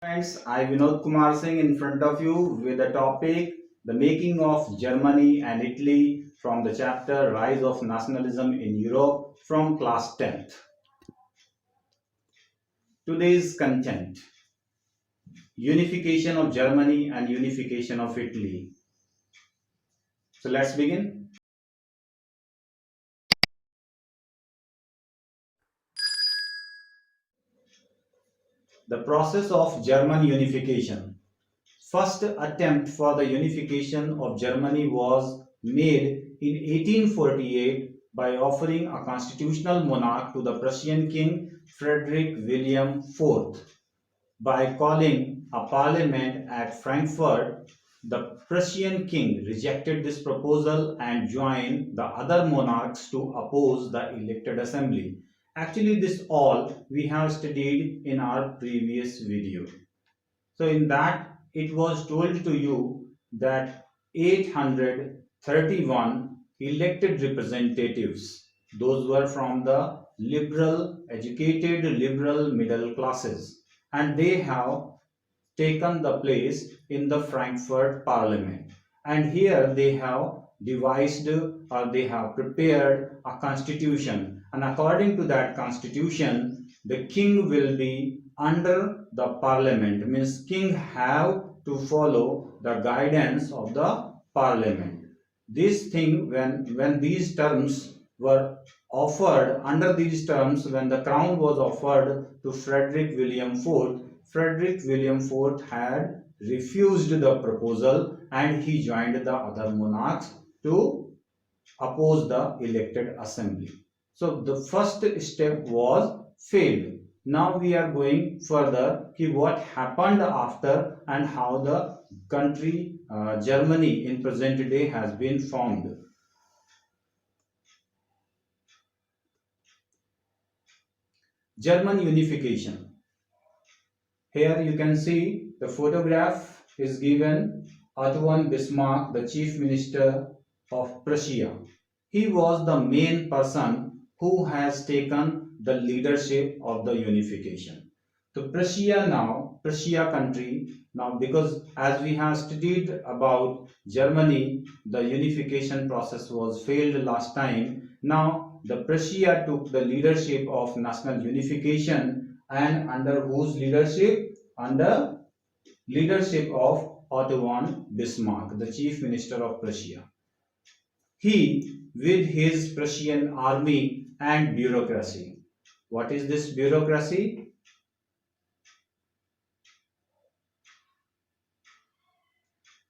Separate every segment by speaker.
Speaker 1: Friends, I Vinod Kumar Singh in front of you with the topic The Making of Germany and Italy from the chapter Rise of Nationalism in Europe from class 10th. Today's content: Unification of Germany and Unification of Italy. So let's begin. The process of German unification. First attempt for the unification of Germany was made in 1848 by offering a constitutional monarch to the Prussian king Frederick William IV. By calling a parliament at Frankfurt, the Prussian king rejected this proposal and joined the other monarchs to oppose the elected assembly. Actually, this all we have studied in our previous video. So in that it was told to you that 831 elected representatives, those were from the liberal, educated liberal middle classes, and they have taken the place in the Frankfurt Parliament. And here they have devised or they have prepared a constitution. And according to that constitution, the king will be under the parliament, means king have to follow the guidance of the parliament. This thing, when these terms were offered, under these terms, when the crown was offered to Frederick William IV, Frederick William IV had refused the proposal and he joined the other monarchs to oppose the elected assembly. So the first step was failed. Now we are going further ki what happened after and how the country Germany in present day has been formed. German unification. Here you can see the photograph is given Otto Bismarck, the chief minister of Prussia. He was the main person who has taken the leadership of the unification. So Prussia country now, because as we have studied about Germany, the unification process was failed last time. Now the Prussia took the leadership of national unification, and under whose leadership? Under leadership of Otto von Bismarck, the chief minister of Prussia. He, with his Prussian army and bureaucracy. What is this bureaucracy?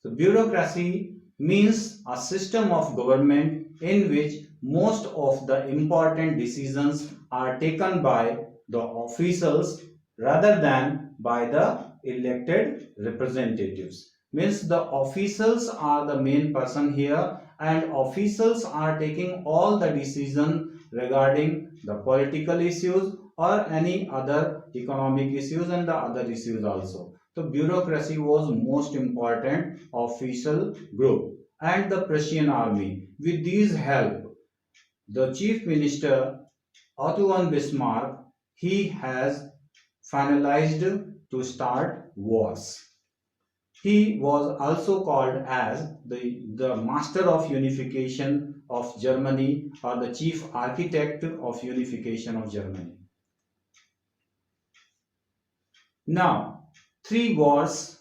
Speaker 1: So bureaucracy means a system of government in which most of the important decisions are taken by the officials rather than by the elected representatives. Means the officials are the main person here, and officials are taking all the decision regarding the political issues or any other economic issues and the other issues also. So bureaucracy was most important official group, and the Prussian army. With these help, the chief minister Otto von Bismarck, he has finalized to start wars. He was also called as the master of unification of Germany, or the chief architect of unification of Germany. Now, three wars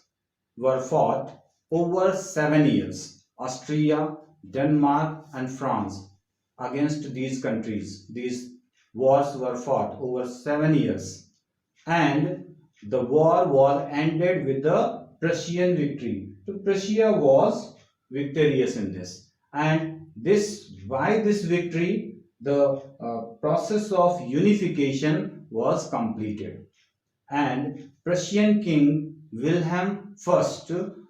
Speaker 1: were fought over 7 years: Austria, Denmark, and France. Against these countries, these wars were fought over 7 years, and the war was ended with the Prussian victory. So Prussia was victorious in this, and this by this victory, the process of unification was completed, and Prussian king Wilhelm I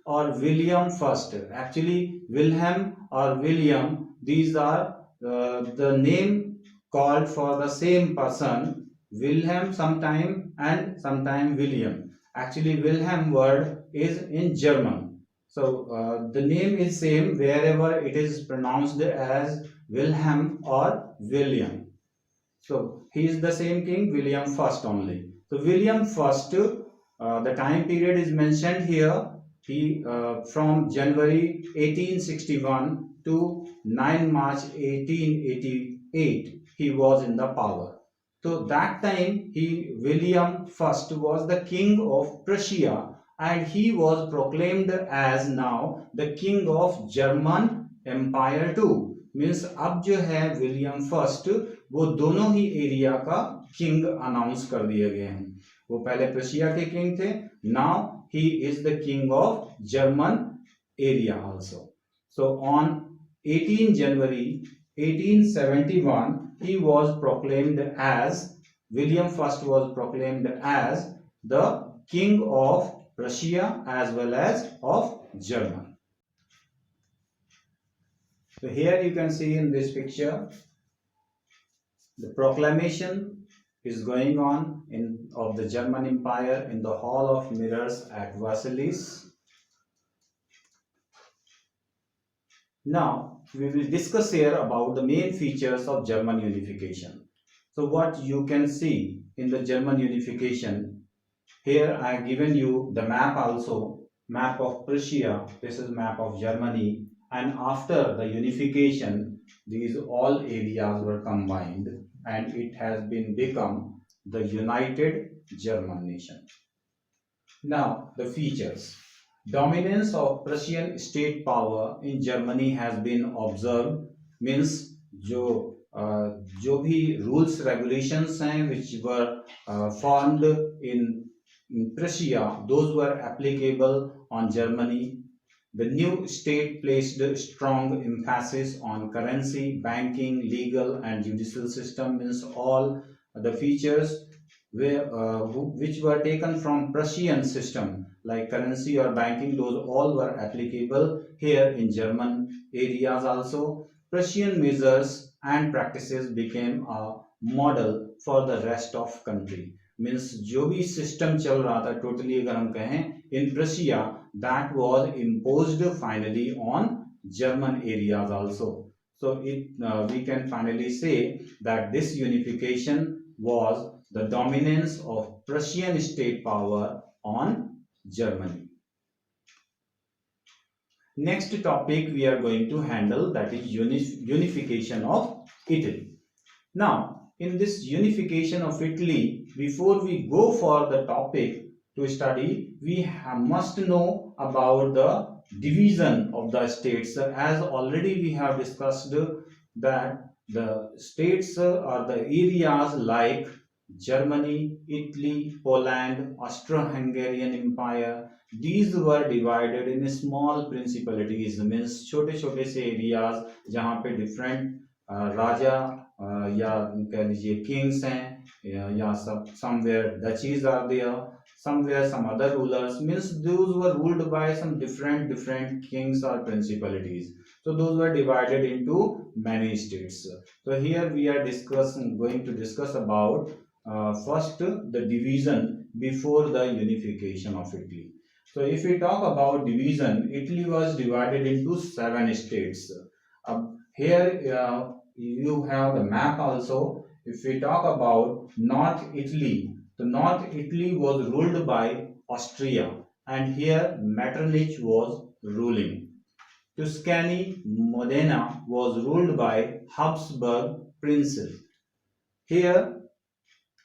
Speaker 1: or William I. Actually, Wilhelm or William, these are the name called for the same person. Wilhelm sometime and sometime William. Actually, Wilhelm word is in German. So the name is same wherever it is pronounced as Wilhelm or William. So he is the same king, William I only. So William I The time period is mentioned here. He from January 1861 to 9 March 1888 he was in the power. So that time William I was the king of Prussia, and he was proclaimed as now the king of German Empire too. Means अब जो है William first वो दोनों ही area का king announce कर दिए गए हैं. वो पहले प्रशिया के किंग थे, now he is the king of German area also. So on 18 January 1871 he was proclaimed as William first was proclaimed as the king of Prussia as well as of Germany. So here you can see in this picture the proclamation is going on in of the German Empire in the Hall of Mirrors at Versailles. Now we will discuss here about the main features of German unification. So what you can see in the German unification, here I have given you the map also, map of Prussia, this is map of Germany, and after the unification these all areas were combined and it has been become the United German nation. Now the features. Dominance of Prussian state power in Germany has been observed, means जो भी rules regulations हैं which were formed in Prussia, those were applicable on Germany. The new state placed strong emphasis on currency, banking, legal and judicial system, means all the features which were taken from Prussian system like currency or banking, those all were applicable here in German areas also. Prussian measures and practices became a model for the rest of country. Means जो भी system चल रहा था totally अगर हम कहें इन Prussia that was imposed finally on German areas also. So we can finally say that this unification was the dominance of Prussian state power on Germany. Next topic we are going to handle, that is unification of Italy. Now in this unification of Italy, before we go for the topic to study, we must know about the division of the states. As already we have discussed that the states are the areas like Germany, Italy, Poland, Austro-Hungarian Empire. These were divided in small principalities, means छोटे-छोटे से areas जहाँ पे different राजा या कह लीजिए Kings हैं या सब somewhere duchies are there, somewhere some other rulers, means those were ruled by some different kings or principalities. So those were divided into many states. So here we are going to discuss about first the division before the unification of Italy. So if we talk about division, Italy was divided into 7 states. Here you have the map also. If we talk about North Italy, the North Italy was ruled by Austria, and here Metternich was ruling. Tuscany, Modena was ruled by Habsburg princes. Here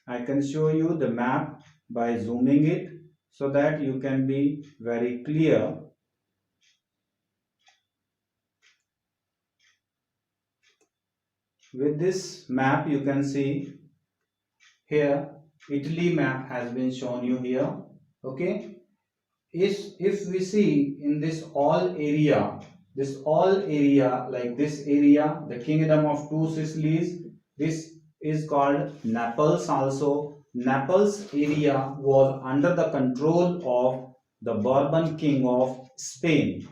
Speaker 1: I can show you the map by zooming it so that you can be very clear. With this map you can see here Italy map has been shown you here. Okay, if we see in this all area like this area, the kingdom of two Sicilies, this is called Naples also. Naples area was under the control of the Bourbon king of Spain.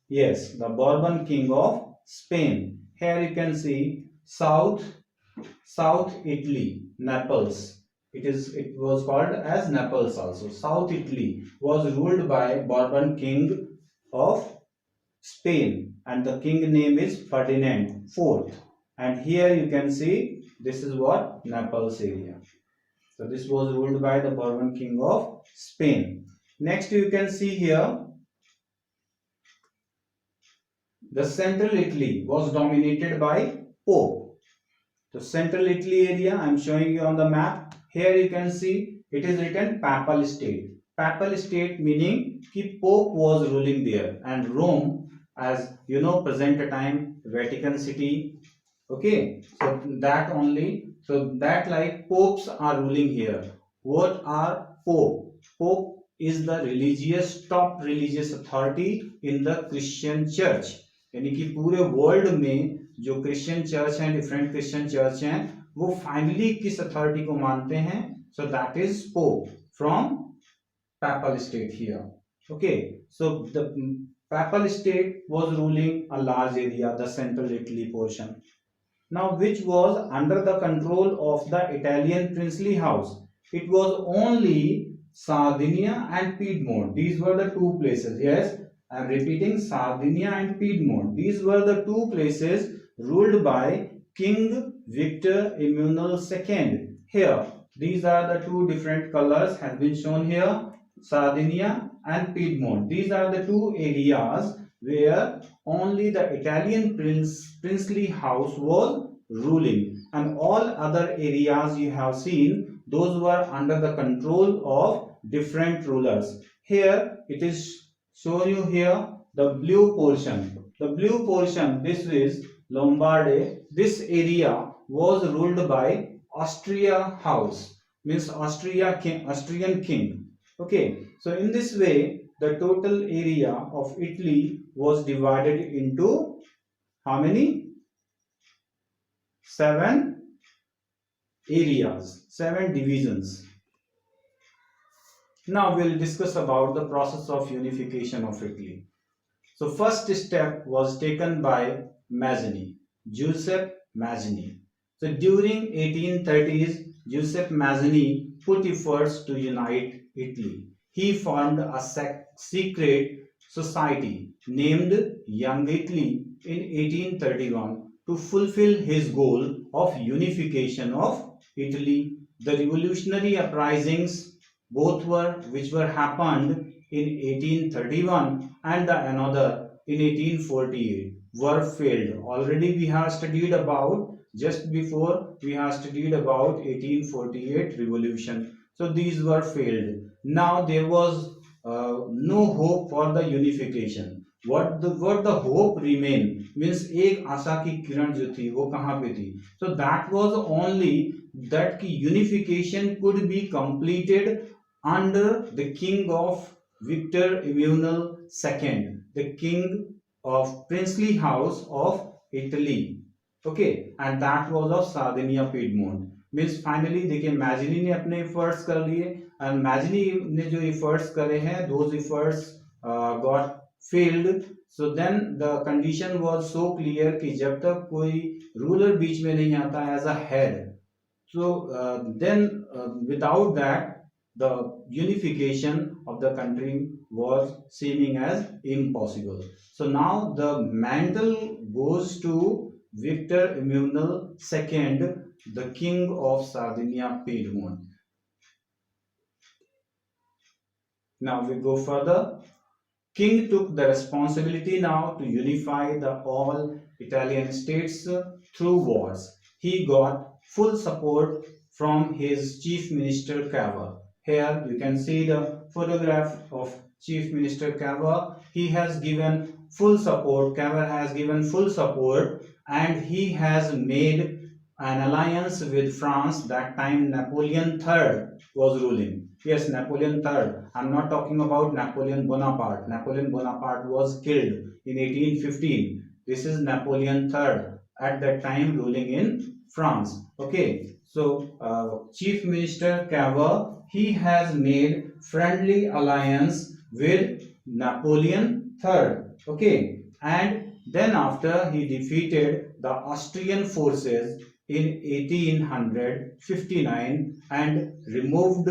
Speaker 1: Yes, the Bourbon king of Spain. Here you can see South Italy, Naples. It was called as Naples also. South Italy was ruled by Bourbon king of Spain, and the king name is Ferdinand IV. And here you can see this is what Naples area. So this was ruled by the Bourbon king of Spain. Next you can see here the central Italy was dominated by Pope. So central Italy area I am showing you on the map. Here you can see it is written Papal State. Papal State meaning कि Pope was ruling there, and Rome, as you know, present time Vatican City. Okay, so that only, so that like popes are ruling here. What are Pope? Pope is the religious top religious authority in the Christian church. यानी कि पूरे world में जो Christian church हैं, different Christian church हैं, वो finally किस authority को मानते हैं? So that is pope from papal state here. Okay, so the papal state was ruling a large area, the central Italy portion. Now which was under the control of the Italian princely house. It was only Sardinia and Piedmont. These were the two places. Yes, I am repeating, Sardinia and Piedmont. These were the two places ruled by King Victor Emmanuel II. Here, these are the two different colors have been shown here. Sardinia and Piedmont. These are the two areas where only the Italian princely house was ruling, and all other areas you have seen, those were under the control of different rulers. Here it is shown you here the blue portion. The blue portion, this is Lombardy. This area was ruled by Austria house, means Austrian king. Okay, so in this way the total area of Italy was divided into how many? 7 areas, 7 divisions. Now we'll discuss about the process of unification of Italy. So first step was taken by Mazzini, Giuseppe Mazzini. So during 1830s, Giuseppe Mazzini put efforts to unite Italy. He formed a secret society named Young Italy in 1831 to fulfill his goal of unification of Italy. The revolutionary uprisings, both which were happened in 1831 and another in 1848, were failed. Already we have studied about, just before we have studied about 1848 revolution. So these were failed. Now there was no hope for the unification. What the hope remain means एक आशा की किरण जो थी वो कहाँ पे थी? So that was only that की unification could be completed under the king of Victor Emmanuel II, the king of princely house of Italy. Okay, and that was of Sardinia Piedmont. Means finally देखिए Mazzini ने अपने efforts कर लिए, and Mazzini ने जो efforts करे हैं those efforts got failed. So then the condition was so clear कि जब तक कोई रूलर बीच में नहीं आता as a head, so then without that the unification of the country was seeming as impossible. So now the mantle goes to Victor Emmanuel II, the king of Sardinia Piedmont. Now we go further. King took the responsibility now to unify the all Italian states through wars. He got full support from his chief minister Cavour. Here you can see the photograph of chief minister Cavour. He has given full support. Cavour has given full support, and he has made an alliance with France. That time Napoleon III was ruling. Yes, Napoleon III. I'm not talking about Napoleon Bonaparte. Napoleon Bonaparte was killed in 1815. This is Napoleon III at that time ruling in France. Okay, so Chief Minister Cavour, he has made friendly alliance with Napoleon III. Okay, and then after he defeated the Austrian forces in 1859 and removed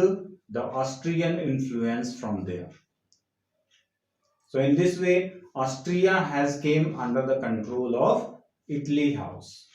Speaker 1: the Austrian influence from there. So in this way Austria has came under the control of Italy house.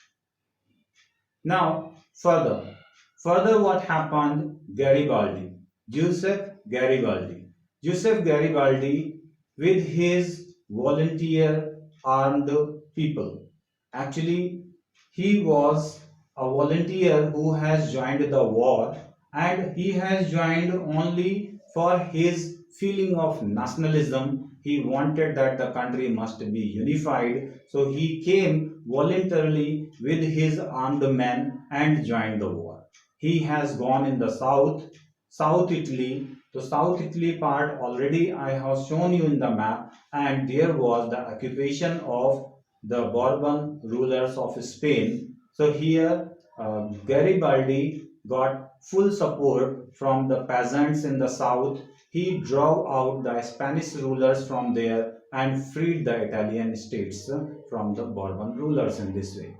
Speaker 1: Now further, Further, what happened? Garibaldi, Giuseppe Garibaldi. Giuseppe Garibaldi, with his volunteer armed people. Actually, he was a volunteer who has joined the war, and he has joined only for his feeling of nationalism. He wanted that the country must be unified, so he came voluntarily with his armed men and joined the war. He has gone in the South Italy. The South Italy part already I have shown you in the map, and there was the occupation of the Bourbon rulers of Spain. So here Garibaldi got full support from the peasants in the south. He drove out the Spanish rulers from there and freed the Italian states from the Bourbon rulers in this way.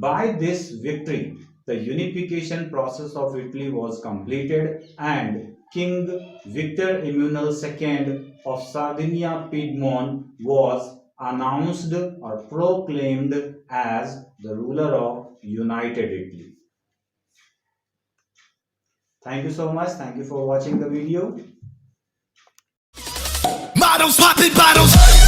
Speaker 1: By this victory, the unification process of Italy was completed, and King Victor Emmanuel II of Sardinia Piedmont was announced or proclaimed as the ruler of United Italy. Thank you so much. Thank you for watching the video.
Speaker 2: Models popping bottles.